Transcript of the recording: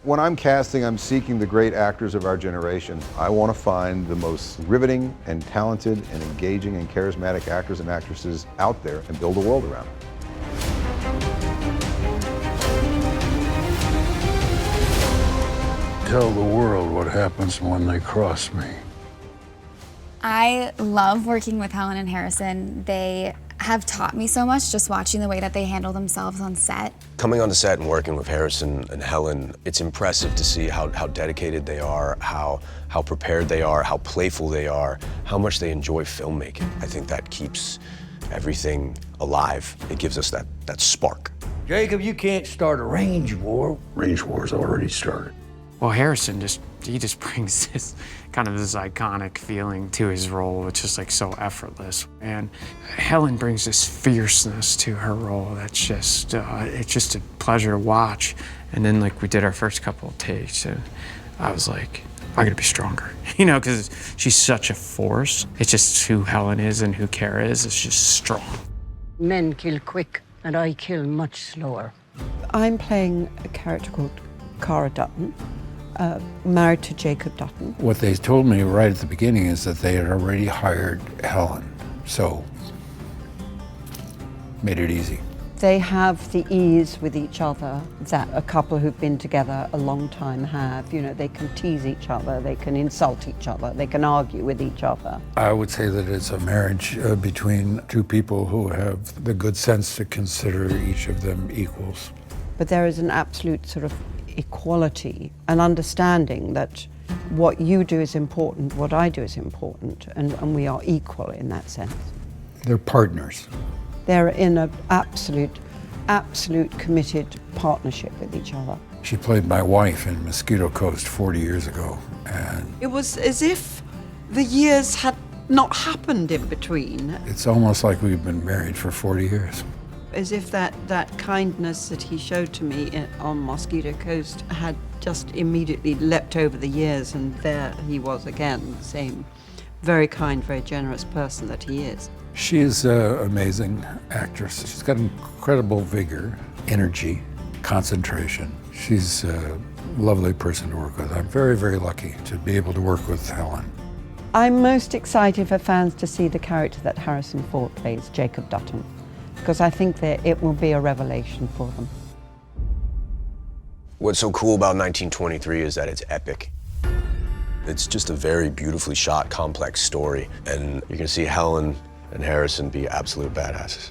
When I'm casting, I'm seeking the great actors of our generation. I want to find the most riveting and talented and engaging and charismatic actors and actresses out there and build a world around them. Tell the world what happens when they cross me. I love working with Helen and Harrison. They have taught me so much just watching the way that they handle themselves on set. Coming on the set and working with Harrison and Helen, it's impressive to see how dedicated they are, how prepared they are, how playful they are, how much they enjoy filmmaking. I think that keeps everything alive. It gives us that spark. Jacob, you can't start a range war. Range war's already started. Well, Harrison he just brings this kind of this iconic feeling to his role. It's just like so effortless. And Helen brings this fierceness to her role that's just, it's just a pleasure to watch. And then like we did our first couple of takes and I was like, I gotta be stronger, you know, because she's such a force. It's just who Helen is and who Cara is. It's just strong. Men kill quick and I kill much slower. I'm playing a character called Cara Dutton. Married to Jacob Dutton. What they told me right at the beginning is that they had already hired Helen, so made it easy. They have the ease with each other that a couple who've been together a long time have. You know, they can tease each other, they can insult each other, they can argue with each other. I would say that it's a marriage between two people who have the good sense to consider each of them equals. But there is an absolute sort of equality, an understanding that what you do is important, what I do is important, and we are equal in that sense. They're partners. They're in an absolute committed partnership with each other. She played my wife in Mosquito Coast 40 years ago, and it was as if the years had not happened in between. It's almost like we've been married for 40 years. As if that kindness that he showed to me on Mosquito Coast had just immediately leapt over the years, and there he was again, the same very kind, very generous person that he is. She is an amazing actress. She's got incredible vigor, energy, concentration. She's a lovely person to work with. I'm very, very lucky to be able to work with Helen. I'm most excited for fans to see the character that Harrison Ford plays, Jacob Dutton, because I think that it will be a revelation for them. What's so cool about 1923 is that it's epic. It's just a very beautifully shot, complex story, and you're gonna see Helen and Harrison be absolute badasses.